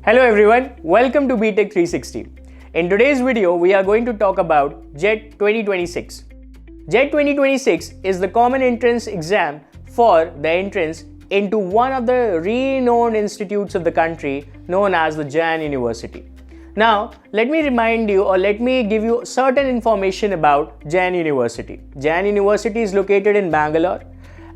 Hello everyone, welcome to BTech 360. In today's video, we are going to talk about JET 2026. JET 2026 is the common entrance exam for the entrance into one of the renowned institutes of the country known as the Jain University. Now, let me remind you or let me give you certain information about Jain University. Jain University is located in Bangalore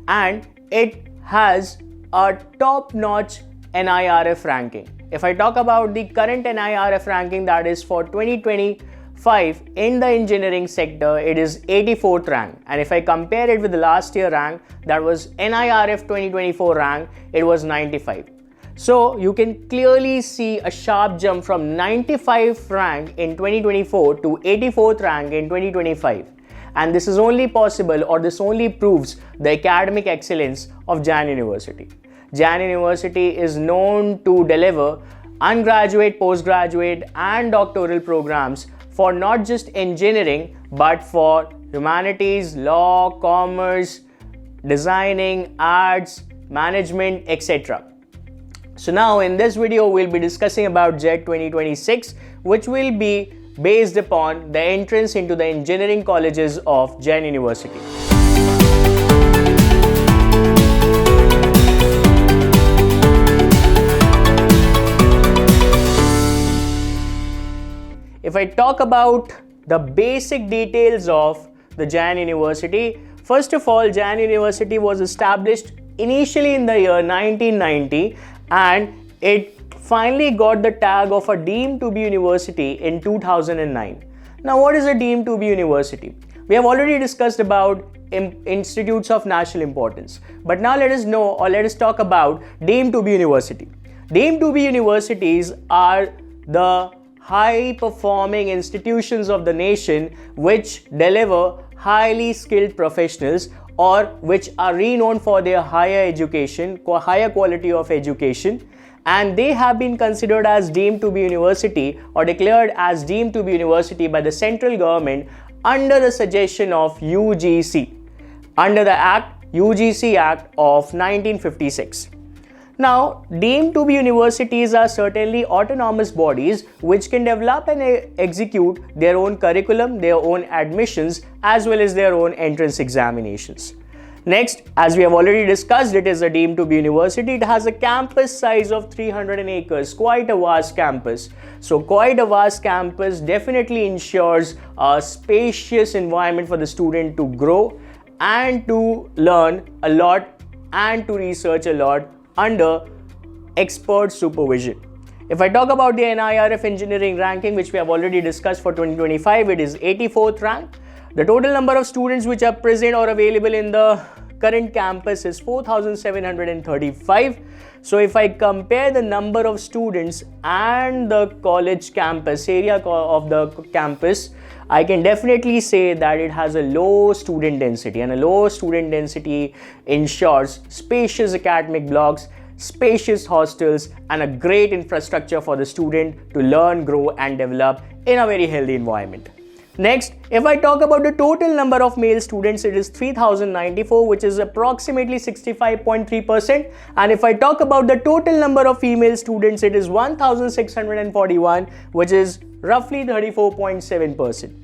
and it has a top-notch NIRF ranking. If I talk about the current NIRF ranking, that is for 2025 in the engineering sector, it is 84th rank. And if I compare it with the last year rank, that was NIRF 2024 rank, it was 95. So you can clearly see a sharp jump from 95th rank in 2024 to 84th rank in 2025. And this is only possible, or this only proves the academic excellence of Jain University. Jain University is known to deliver undergraduate, postgraduate and doctoral programs for not just engineering but for humanities, law, commerce, designing, arts, management, etc. So now in this video we'll be discussing about JET 2026, which will be based upon the entrance into the engineering colleges of Jain University. If I talk about the basic details of the Jain University, first of all, Jain University was established initially in the year 1990 and it finally got the tag of a deemed to be university in 2009. Now, what is a deemed to be university? We have already discussed about institutes of national importance, but now let us know or let us talk about deemed to be university. Deemed to be universities are the high-performing institutions of the nation which deliver highly skilled professionals or which are renowned for their higher education, higher quality of education, and they have been considered as deemed to be university or declared as deemed to be university by the central government under the suggestion of UGC, under the Act, UGC Act of 1956. Now, deemed to be universities are certainly autonomous bodies which can develop and execute their own curriculum, their own admissions, as well as their own entrance examinations. Next, as we have already discussed, it is a deemed to be university. It has a campus size of 300 acres, quite a vast campus. So, quite a vast campus definitely ensures a spacious environment for the student to grow and to learn a lot and to research a lot under expert supervision. If I talk about the NIRF engineering ranking, which we have already discussed for 2025, it is 84th rank. The total number of students which are present or available in the current campus is 4,735. So if I compare the number of students and the college campus, area of the campus, I can definitely say that it has a low student density, and a low student density ensures spacious academic blocks, spacious hostels and a great infrastructure for the student to learn, grow and develop in a very healthy environment. Next, if I talk about the total number of male students, it is 3,094, which is approximately 65.3%. And if I talk about the total number of female students, it is 1,641, which is roughly 34.7%.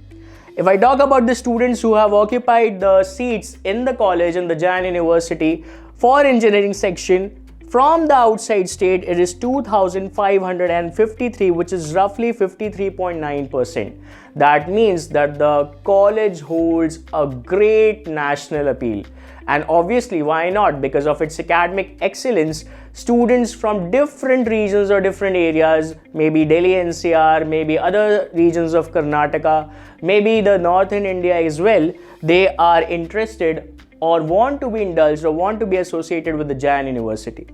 If I talk about the students who have occupied the seats in the college in the Jain University for engineering section, from the outside state, it is 2,553, which is roughly 53.9%. That means that the college holds a great national appeal. And obviously, why not? Because of its academic excellence, students from different regions or different areas, maybe Delhi NCR, maybe other regions of Karnataka, maybe the northern India as well, they are interested or want to be indulged or want to be associated with the Jain University.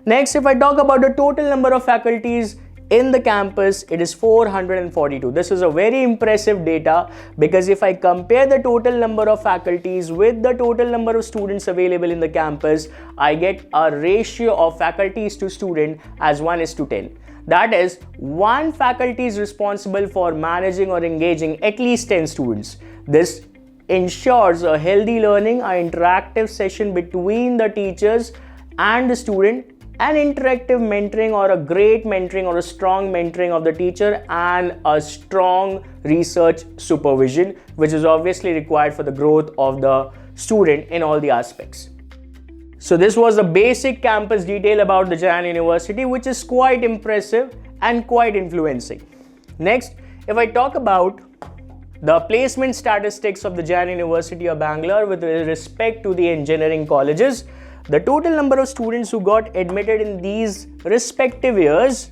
Next, if I talk about the total number of faculties in the campus, it is 442. This is a very impressive data because if I compare the total number of faculties with the total number of students available in the campus, I get a ratio of faculties to student as 1:10. That is, one faculty is responsible for managing or engaging at least 10 students. This ensures a healthy learning, an interactive session between the teachers and the student an interactive mentoring or a great mentoring or a strong mentoring of the teacher, and a strong research supervision, which is obviously required for the growth of the student in all the aspects. So this was the basic campus detail about the Jain University, which is quite impressive and quite influencing. Next, if I talk about the placement statistics of the Jain University of Bangalore with respect to the engineering colleges, the total number of students who got admitted in these respective years,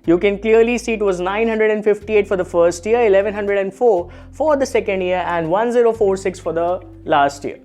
you can clearly see it was 958 for the first year, 1104 for the second year, and 1046 for the last year.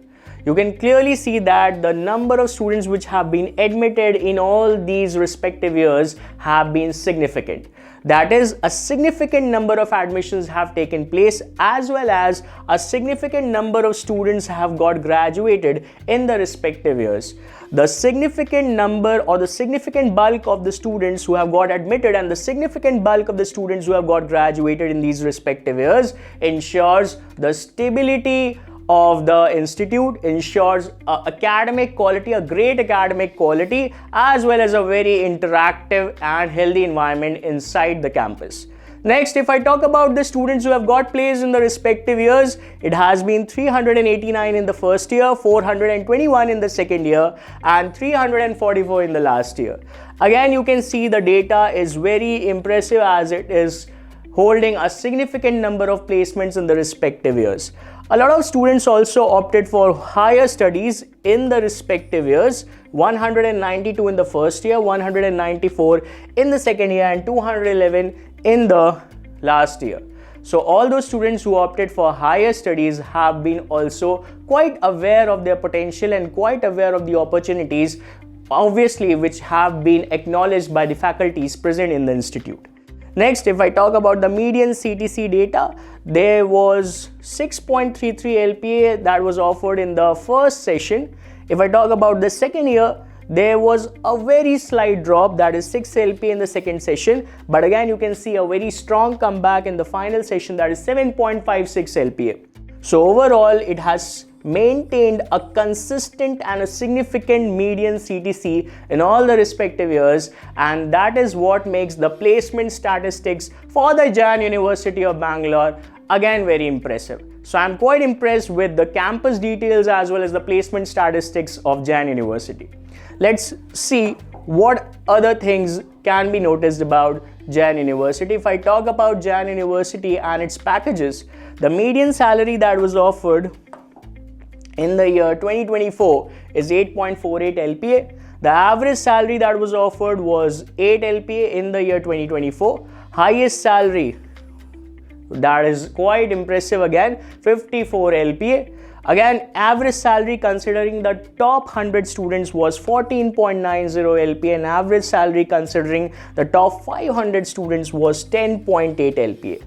You can clearly see that the number of students which have been admitted in all these respective years have been significant. That is, a significant number of admissions have taken place, as well as a significant number of students have got graduated in the respective years. The significant number or the significant bulk of the students who have got admitted and the significant bulk of the students who have got graduated in these respective years ensures the stability of the institute, ensures academic quality, a great academic quality, as well as a very interactive and healthy environment inside the campus. Next, if I talk about the students who have got placed in the respective years, it has been 389 in the first year, 421 in the second year, and 344 in the last year. Again, you can see the data is very impressive, as it is holding a significant number of placements in the respective years. A lot of students also opted for higher studies in the respective years, 192 in the first year, 194 in the second year, and 211 in the last year. So all those students who opted for higher studies have been also quite aware of their potential and quite aware of the opportunities, obviously, which have been acknowledged by the faculties present in the institute. Next, if I talk about the median CTC data, there was 6.33 LPA that was offered in the first session. If I talk about the second year, there was a very slight drop, that is 6 LPA in the second session. But again, you can see a very strong comeback in the final session, that is 7.56 LPA. So overall, it has maintained a consistent and a significant median CTC in all the respective years, and that is what makes the placement statistics for the Jain University of Bangalore again very impressive. So I'm quite impressed with the campus details as well as the placement statistics of Jain University. Let's see what other things can be noticed about Jain University. If I talk about Jain University and its packages, the median salary that was offered in the year 2024 is 8.48 LPA. The average salary that was offered was 8 LPA in the year 2024. Highest salary, that is quite impressive again, 54 LPA. Again, average salary considering the top 100 students was 14.90 LPA, and average salary considering the top 500 students was 10.8 LPA.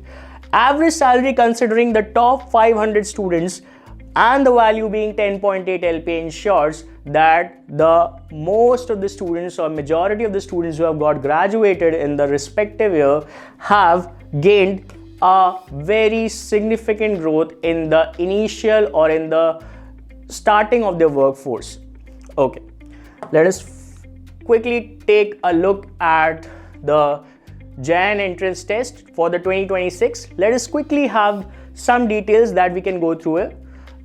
Average salary considering the top 500 students and the value being 10.8 LPA ensures that the most of the students or majority of the students who have got graduated in the respective year have gained a very significant growth in the initial or in the starting of their workforce. Okay, let us quickly take a look at the Jain Entrance Test for the 2026. Let us quickly have some details that we can go through here.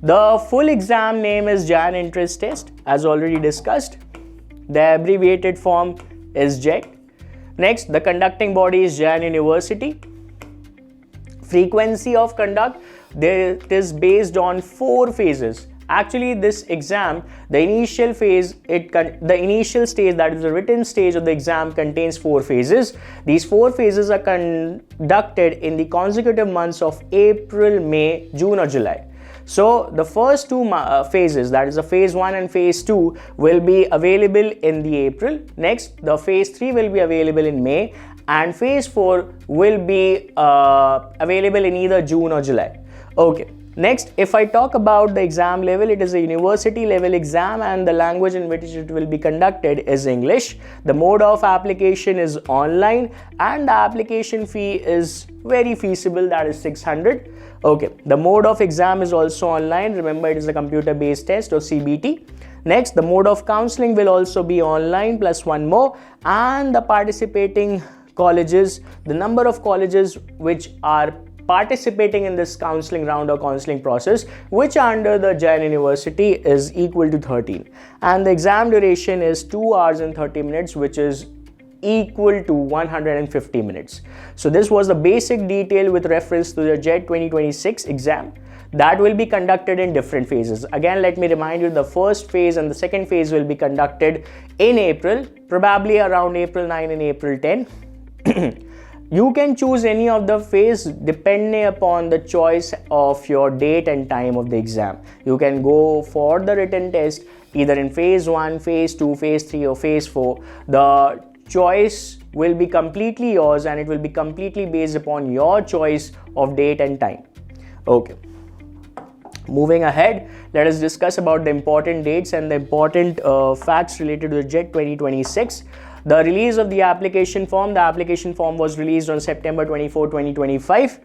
The full exam name is Jain Entrance Test, as already discussed. The abbreviated form is JET. Next, the conducting body is Jain University. Frequency of conduct, it is based on 4 phases. Actually, this exam, the initial phase, the initial stage, that is the written stage of the exam, contains 4 phases. These 4 phases are conducted in the consecutive months of April, May, June or July. So the first 2 phases, that is the phase 1 and phase 2, will be available in the April. Next, the phase 3 will be available in May, and phase 4 will be available in either June or July. Okay. Next, if I talk about the exam level, it is a university level exam and the language in which it will be conducted is English. The mode of application is online and the application fee is very feasible, that is 600. Okay, the mode of exam is also online. Remember, it is a computer based test or CBT. Next, the mode of counseling will also be online plus one more, and the participating colleges, the number of colleges which are participating in this counseling round or counseling process which are under the Jain University is equal to 13, and the exam duration is 2 hours and 30 minutes, which is equal to 150 minutes. So this was the basic detail with reference to the JEE 2026 exam that will be conducted in different phases. Again, let me remind you, the first phase and the second phase will be conducted in April, probably around April 9 and April 10. You can choose any of the phase depending upon the choice of your date and time of the exam. You can go for the written test either in phase 1, phase 2, phase 3 or phase 4. The choice will be completely yours and it will be completely based upon your choice of date and time. Okay. Moving ahead, let us discuss about the important dates and the important facts related to the JEE 2026. The release of the application form. The application form was released on September 24, 2025.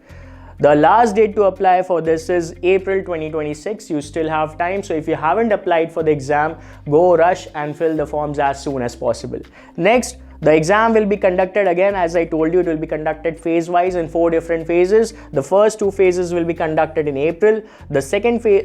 The last date to apply for this is April 2026. You still have time. So if you haven't applied for the exam, go rush and fill the forms as soon as possible. Next, the exam will be conducted again, as I told you, it will be conducted phase-wise in 4 different phases. The first 2 phases will be conducted in April. The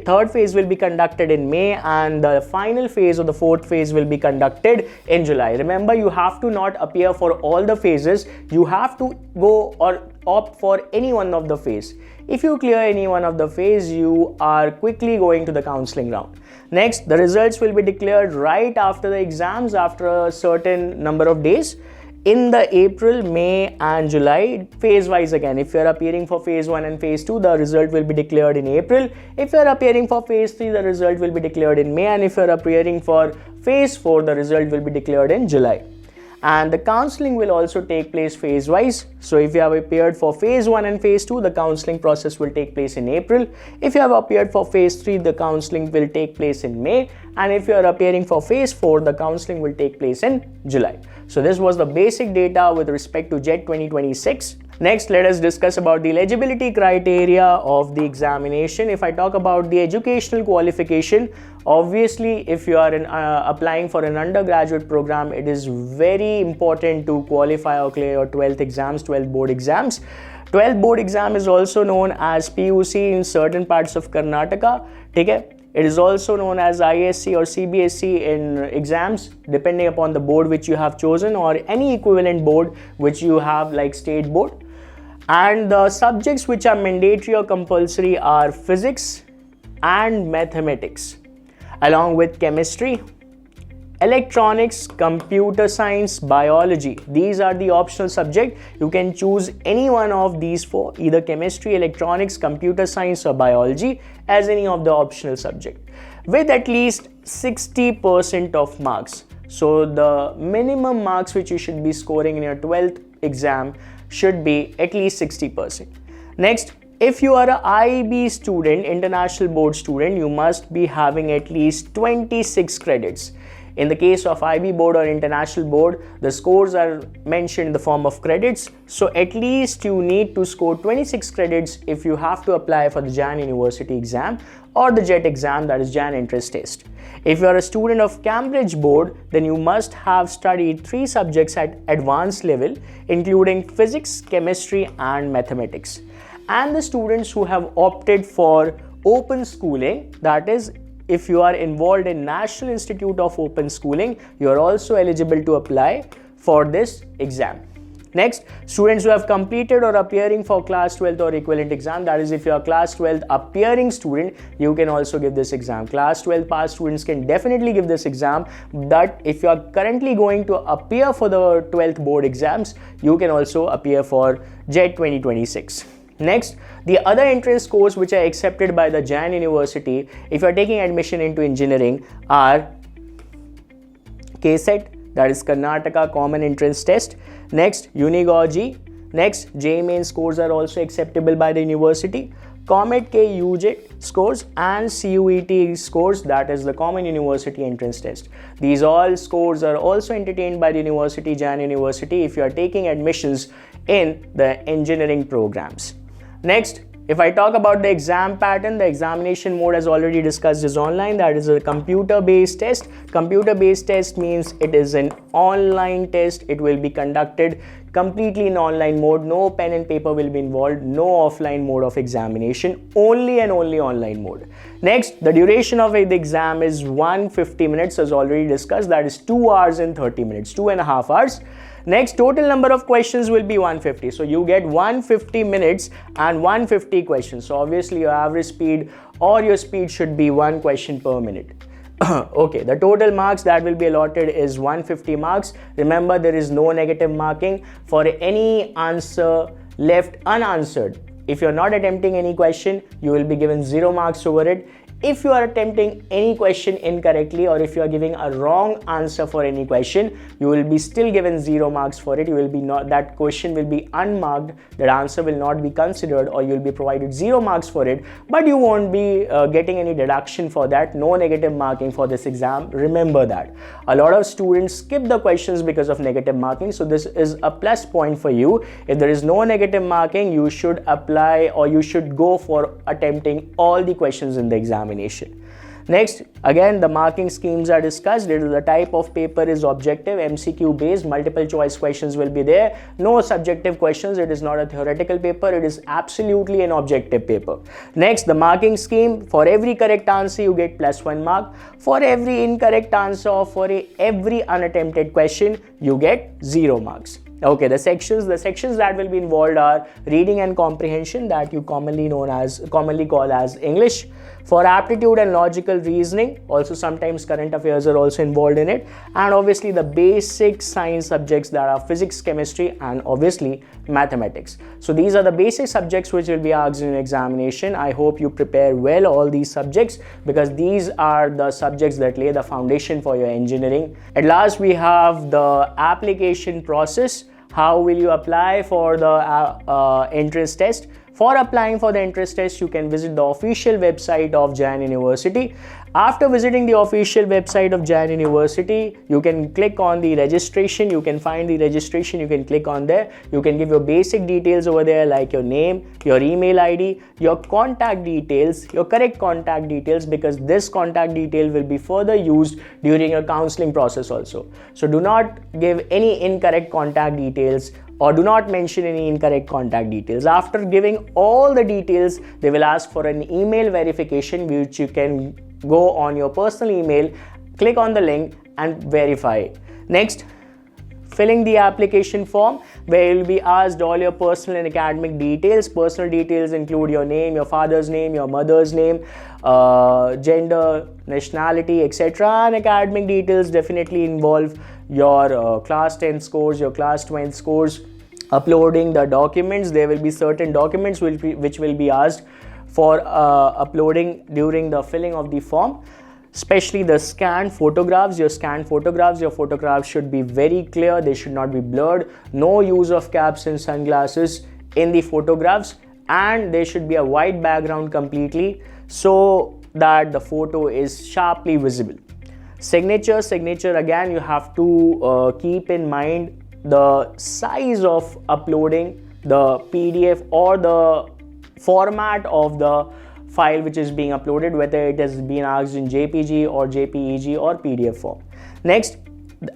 third phase will be conducted in May, and the final phase or the 4th phase will be conducted in July. Remember, you have to not appear for all the phases. You have to go or opt for any one of the phase. If you clear any one of the phase, you are quickly going to the counseling round. Next, the results will be declared right after the exams, after a certain number of days in the April, May and July, phase wise again. If you are appearing for phase 1 and phase 2, the result will be declared in April. If you are appearing for phase 3, the result will be declared in May, and if you are appearing for phase 4, the result will be declared in July. And the counseling will also take place phase wise. So if you have appeared for phase 1 and phase 2, the counseling process will take place in April. If you have appeared for phase 3, the counseling will take place in May. And if you are appearing for phase 4, the counseling will take place in July. So this was the basic data with respect to JEE 2026. Next, let us discuss about the eligibility criteria of the examination. If I talk about the educational qualification, obviously, if you are applying for an undergraduate program, it is very important to qualify or clear your 12th exams, 12th board exams. 12th board exam is also known as PUC in certain parts of Karnataka. Okay? It is also known as ISC or CBSE in exams, depending upon the board which you have chosen or any equivalent board which you have, like state board. And the subjects which are mandatory or compulsory are physics and mathematics, along with chemistry, electronics, computer science, biology. These are the optional subjects. You can choose any one of these 4, either chemistry, electronics, computer science or biology as any of the optional subject with at least 60% of marks. So the minimum marks which you should be scoring in your 12th exam should be at least 60%. Next, if you are an IB student, international board student, you must be having at least 26 credits. In the case of IB board or international board, the scores are mentioned in the form of credits. So at least you need to score 26 credits if you have to apply for the Jain University exam or the JET exam, that is Jain Entrance Test. If you are a student of Cambridge board, then you must have studied 3 subjects at advanced level, including physics, chemistry and mathematics. And the students who have opted for open schooling, that is, if you are involved in National Institute of Open Schooling, you are also eligible to apply for this exam. Next, students who have completed or appearing for class 12th or equivalent exam, that is, if you are class 12th appearing student, you can also give this exam. Class 12 pass students can definitely give this exam, but if you are currently going to appear for the 12th board exams, you can also appear for JEE 2026. Next, the other entrance course which are accepted by the Jain University if you are taking admission into engineering are KCET, that is Karnataka Common Entrance Test. Next, Uni-GAUGE-E. Next, JEE Main scores are also acceptable by the university. COMEDK UG scores and CUET scores, that is the Common University Entrance Test. These all scores are also entertained by the university, Jain University, if you are taking admissions in the engineering programs. Next, If I talk about the exam pattern, the examination mode as already discussed is online. That is a computer-based test. Computer-based test means it is an online test. It will be conducted completely in online mode. No pen and paper will be involved. No offline mode of examination. Only and only online mode. Next, the duration of the exam is 150 minutes as already discussed. That is 2 hours and 30 minutes, 2.5 hours. Next, total number of questions will be 150. So you get 150 minutes and 150 questions. So obviously your average speed or your speed should be 1 question per minute. Okay, the total marks that will be allotted is 150 marks. Remember, there is no negative marking for any answer left unanswered. If you're not attempting any question, you will be given 0 marks over it. If you are attempting any question incorrectly, or if you are giving a wrong answer for any question, you will be still given 0 marks for it. You will be not, that question will be unmarked, that answer will not be considered, or you will be provided 0 marks for it, but you won't be getting any deduction for that. No negative marking for this exam. Remember that. A lot of students skip the questions because of negative marking, so this is a plus point for you. If there is no negative marking, you should apply, or you should go for attempting all the questions in the examination. Next, again, the marking schemes are discussed. The type of paper is objective, MCQ based, multiple choice questions will be there. No subjective questions. It is not a theoretical paper. It is absolutely an objective paper. Next, the marking scheme. For every correct answer, you get +1 mark. For every incorrect answer, or for every unattempted question, you get 0 marks. Okay, the sections that will be involved are reading and comprehension, that you commonly call as English. For aptitude and logical reasoning, also sometimes current affairs are also involved in it, and obviously the basic science subjects, that are physics, chemistry, and obviously mathematics. So these are the basic subjects which will be asked in examination. I hope you prepare well all these subjects, because these are the subjects that lay the foundation for your engineering. At last, we have the application process. How will you apply for the entrance test? For applying for the entrance test, you can visit the official website of Jain University. After visiting the official website of Jain University, you can click on the registration. You can find the registration. You can click on there. You can give your basic details over there, like your name, your email ID, your contact details, your correct contact details, because this contact detail will be further used during your counseling process also. So do not give any incorrect contact details, or do not mention any incorrect contact details. After giving all the details, they will ask for an email verification, which you can go on your personal email, click on the link and verify. Next, filling the application form, where you will be asked all your personal and academic details. Personal details include your name, your father's name, your mother's name, gender, nationality, etc. And academic details definitely involve your class 10 scores, your class 12 scores. Uploading the documents, there will be certain documents which will be asked for uploading during the filling of the form, especially the scanned photographs. Your photographs should be very clear. They should not be blurred. No use of caps and sunglasses in the photographs, and there should be a white background completely, so that the photo is sharply visible. Signature, again, you have to keep in mind the size of uploading the PDF or the format of the file which is being uploaded, whether it has been asked in JPG or JPEG or PDF form. Next,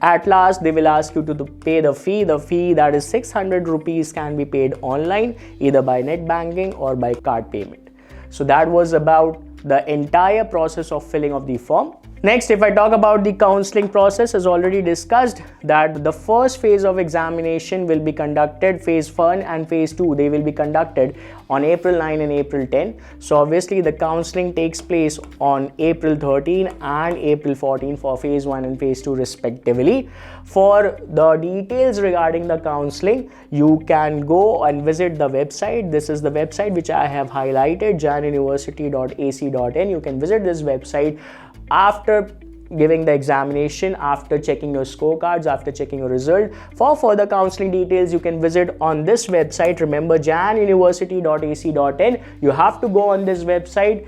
at last, they will ask you to pay the fee. The fee, that is 600 rupees, can be paid online, either by net banking or by card payment. So that was about the entire process of filling of the form. Next, if I talk about the counseling process, as already discussed, that the first phase of examination will be conducted, phase 1 and phase 2, they will be conducted on April 9 and April 10. So obviously the counseling takes place on April 13 and April 14 for phase 1 and phase 2 respectively. For the details regarding the counseling, you can go and visit the website. This is the website which I have highlighted, jainuniversity.ac.in. You can visit this website after giving the examination, after checking your scorecards, after checking your result. For further counseling details, you can visit on this website. Remember, jainuniversity.ac.in. You have to go on this website,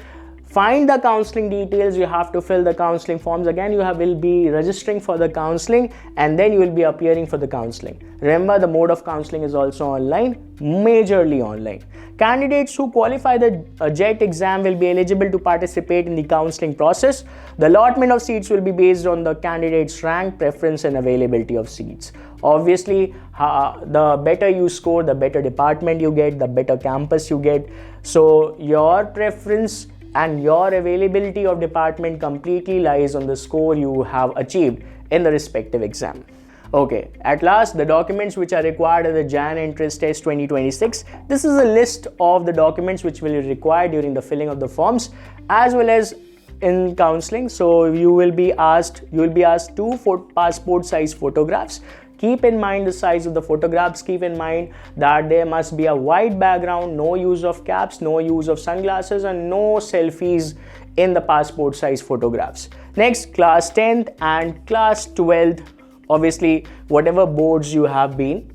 Find the counseling details. You have to fill the counseling forms. Again, will be registering for the counseling, and then you will be appearing for the counseling. Remember, the mode of counseling is also online, majorly online. Candidates who qualify the JET exam will be eligible to participate in the counseling process. The allotment of seats will be based on the candidate's rank, preference, and availability of seats. Obviously, the better you score, the better department you get, the better campus you get. So your preference and your availability of department completely lies on the score you have achieved in the respective exam. Okay, at last, the documents which are required at the Jain Entrance Test 2026. This is a list of the documents which will be required during the filling of the forms as well as in counseling. So you will be asked 2 passport size photographs. Keep in mind the size of the photographs. Keep in mind that there must be a white background, no use of caps, no use of sunglasses, and no selfies in the passport size photographs. Next, class 10th and class 12th. Obviously, whatever boards you have been.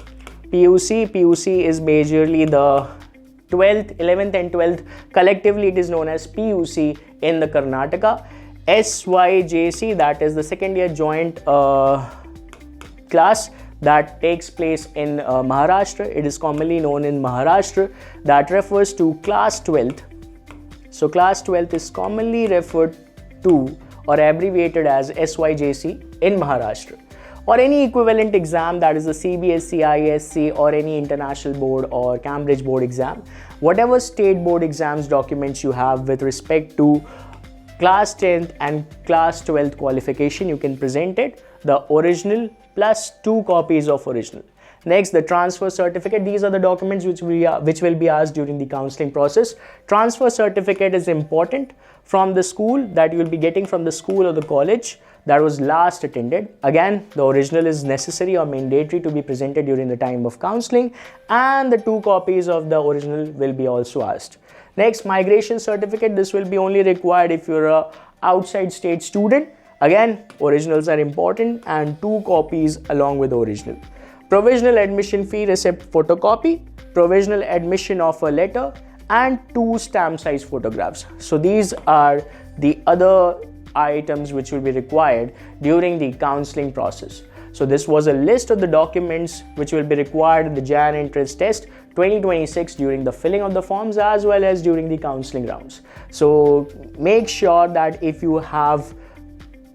PUC is majorly the 12th, 11th and 12th. Collectively, it is known as PUC in the Karnataka. SYJC, that is the second year joint class that takes place in Maharashtra. It is commonly known in Maharashtra. That refers to class 12th. So class 12th is commonly referred to or abbreviated as SYJC in Maharashtra. Or any equivalent exam, that is the CBSE, ISC, or any international board or Cambridge board exam. Whatever state board exams documents you have with respect to class 10th and class 12th qualification, you can present it. The original plus 2 copies of original. Next, the transfer certificate. These are the documents which will be asked during the counseling process. Transfer certificate is important from the school that you will be getting from the school or the college that was last attended. Again, the original is necessary or mandatory to be presented during the time of counseling, and the 2 copies of the original will be also asked. Next, migration certificate. This will be only required if you're a outside state student. Again, originals are important and 2 copies along with the original. Provisional admission fee receipt photocopy, provisional admission offer letter, and 2 stamp size photographs. So these are the other items which will be required during the counseling process. So this was a list of the documents which will be required in the Jain Entrance Test 2026 during the filling of the forms as well as during the counseling rounds. So make sure that if you have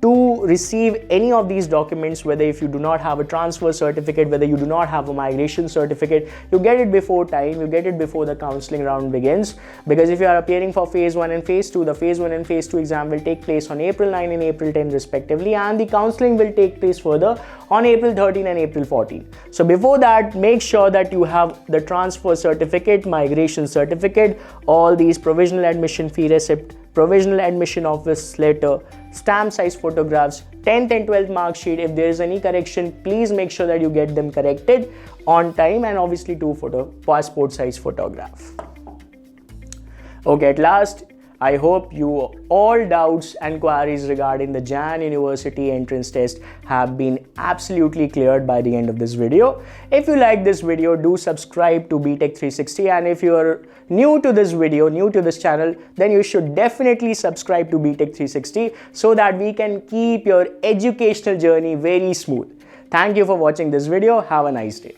to receive any of these documents, whether if you do not have a transfer certificate, whether you do not have a migration certificate, you get it before time, you get it before the counseling round begins. Because if you are appearing for phase 1 and phase 2, the phase 1 and phase 2 exam will take place on April 9 and April 10 respectively, and the counseling will take place further on April 13 and April 14. So before that, make sure that you have the transfer certificate, migration certificate, all these provisional admission fee receipt, provisional admission office letter, stamp size photographs, 10th and 12th mark sheet. If there is any correction, please make sure that you get them corrected on time, and obviously 2 passport size photograph. Okay, at last, I hope all doubts and queries regarding the Jain University entrance test have been absolutely cleared by the end of this video. If you like this video, do subscribe to BTech 360, and if you are new to this video, new to this channel, then you should definitely subscribe to BTech 360 so that we can keep your educational journey very smooth. Thank you for watching this video. Have a nice day.